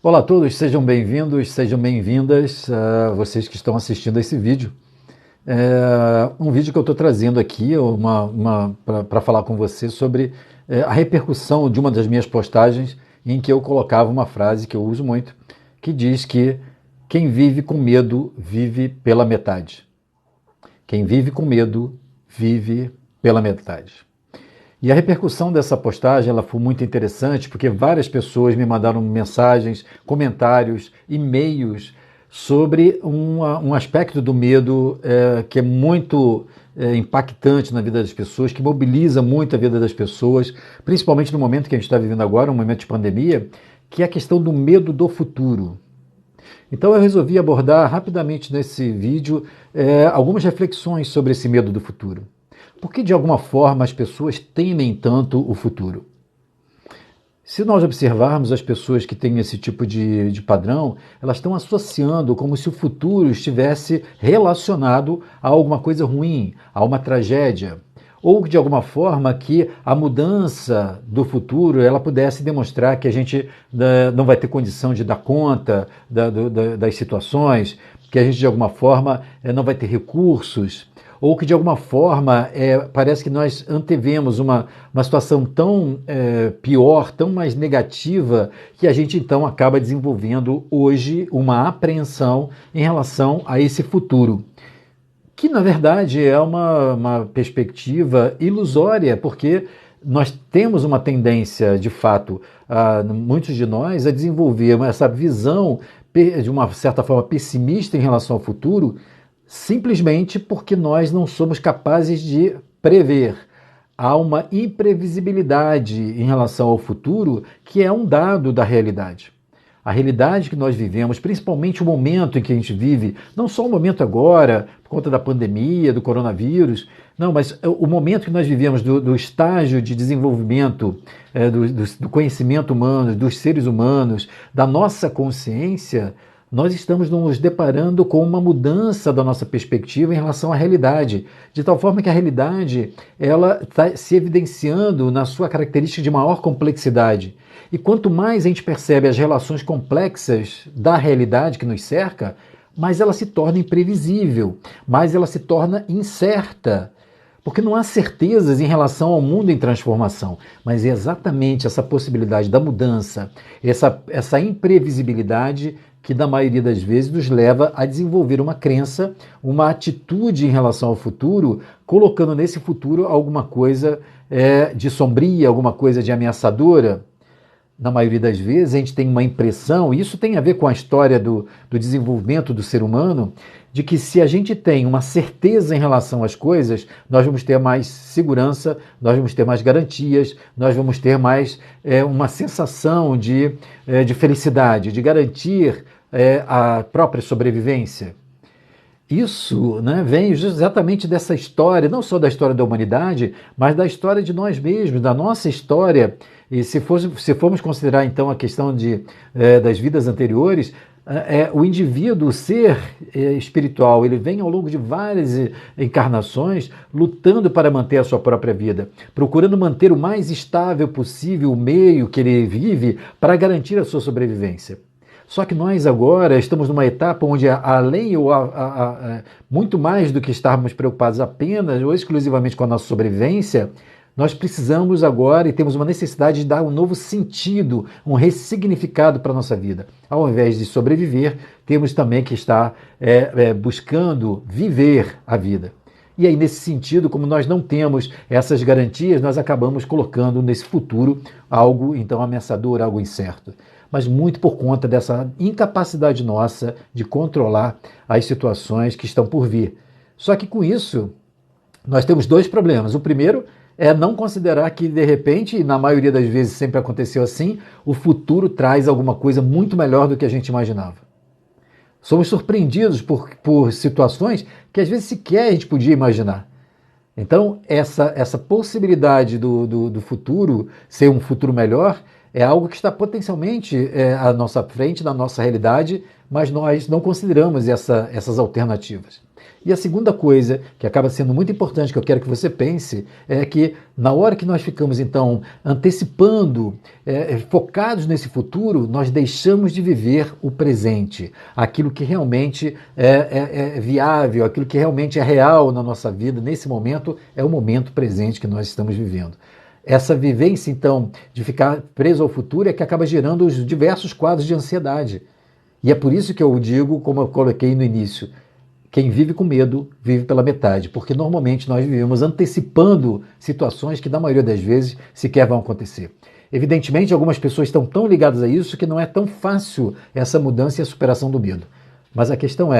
Olá a todos, sejam bem-vindos, sejam bem-vindas, vocês que estão assistindo a esse vídeo. Um vídeo que eu estou trazendo aqui para falar com você sobre a repercussão de uma das minhas postagens em que eu colocava uma frase que eu uso muito, que diz que quem vive com medo vive pela metade. Quem vive com medo vive pela metade. E a repercussão dessa postagem ela foi muito interessante porque várias pessoas me mandaram mensagens, comentários, e-mails sobre um aspecto do medo que é muito impactante na vida das pessoas, que mobiliza muito a vida das pessoas, principalmente no momento que a gente está vivendo agora, um momento de pandemia, que é a questão do medo do futuro. Então eu resolvi abordar rapidamente nesse vídeo algumas reflexões sobre esse medo do futuro. Por que, de alguma forma, as pessoas temem tanto o futuro? Se nós observarmos as pessoas que têm esse tipo de padrão, elas estão associando como se o futuro estivesse relacionado a alguma coisa ruim, a uma tragédia, ou de alguma forma que a mudança do futuro ela pudesse demonstrar que a gente não vai ter condição de dar conta das situações, que a gente de alguma forma não vai ter recursos, ou que de alguma forma parece que nós antevemos uma situação tão pior, tão mais negativa, que a gente então acaba desenvolvendo hoje uma apreensão em relação a esse futuro. Que na verdade é uma perspectiva ilusória, porque nós temos uma tendência, de fato, muitos de nós, a desenvolver essa visão de uma certa forma pessimista em relação ao futuro, simplesmente porque nós não somos capazes de prever. Há uma imprevisibilidade em relação ao futuro que é um dado da realidade. A realidade que nós vivemos, principalmente o momento em que a gente vive, não só o momento agora, por conta da pandemia, do coronavírus, não, mas o momento que nós vivemos do estágio de desenvolvimento do conhecimento humano, dos seres humanos, da nossa consciência, nós estamos nos deparando com uma mudança da nossa perspectiva em relação à realidade, de tal forma que a realidade ela está se evidenciando na sua característica de maior complexidade. E quanto mais a gente percebe as relações complexas da realidade que nos cerca, mais ela se torna imprevisível, mais ela se torna incerta. Porque não há certezas em relação ao mundo em transformação, mas é exatamente essa possibilidade da mudança, essa imprevisibilidade que na maioria das vezes nos leva a desenvolver uma crença, uma atitude em relação ao futuro, colocando nesse futuro alguma coisa de sombria, alguma coisa de ameaçadora. Na maioria das vezes a gente tem uma impressão, e isso tem a ver com a história do desenvolvimento do ser humano, de que se a gente tem uma certeza em relação às coisas, nós vamos ter mais segurança, nós vamos ter mais garantias, nós vamos ter mais uma sensação de felicidade, de garantir a própria sobrevivência. Isso vem exatamente dessa história, não só da história da humanidade, mas da história de nós mesmos, da nossa história. E se formos considerar então a questão das vidas anteriores, o indivíduo, o ser espiritual, ele vem ao longo de várias encarnações lutando para manter a sua própria vida, procurando manter o mais estável possível o meio que ele vive para garantir a sua sobrevivência. Só que nós agora estamos numa etapa onde, além muito mais do que estarmos preocupados apenas ou exclusivamente com a nossa sobrevivência, nós precisamos agora e temos uma necessidade de dar um novo sentido, um ressignificado para a nossa vida. Ao invés de sobreviver, temos também que estar buscando viver a vida. E aí, nesse sentido, como nós não temos essas garantias, nós acabamos colocando nesse futuro algo, então, ameaçador, algo incerto. Mas muito por conta dessa incapacidade nossa de controlar as situações que estão por vir. Só que com isso, nós temos dois problemas. O primeiro é não considerar que, de repente, e na maioria das vezes sempre aconteceu assim, o futuro traz alguma coisa muito melhor do que a gente imaginava. Somos surpreendidos por situações que às vezes sequer a gente podia imaginar. Então, essa possibilidade do futuro ser um futuro melhor, É algo que está potencialmente à nossa frente, na nossa realidade, mas nós não consideramos essas alternativas. E a segunda coisa, que acaba sendo muito importante, que eu quero que você pense, é que na hora que nós ficamos, então, antecipando, focados nesse futuro, nós deixamos de viver o presente, aquilo que realmente é viável, aquilo que realmente é real na nossa vida, nesse momento, é o momento presente que nós estamos vivendo. Essa vivência, então, de ficar preso ao futuro é que acaba gerando os diversos quadros de ansiedade. E é por isso que eu digo, como eu coloquei no início, quem vive com medo vive pela metade, porque normalmente nós vivemos antecipando situações que, na maioria das vezes, sequer vão acontecer. Evidentemente, algumas pessoas estão tão ligadas a isso que não é tão fácil essa mudança e a superação do medo. Mas a questão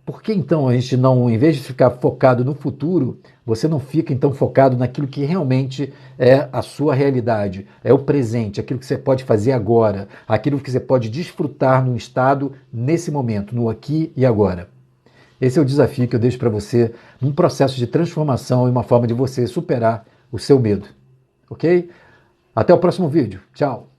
por que então a gente não, em vez de ficar focado no futuro, você não fica então focado naquilo que realmente é a sua realidade, é o presente, aquilo que você pode fazer agora, aquilo que você pode desfrutar no estado, nesse momento, no aqui e agora. Esse é o desafio que eu deixo para você num processo de transformação e uma forma de você superar o seu medo. Ok? Até o próximo vídeo. Tchau!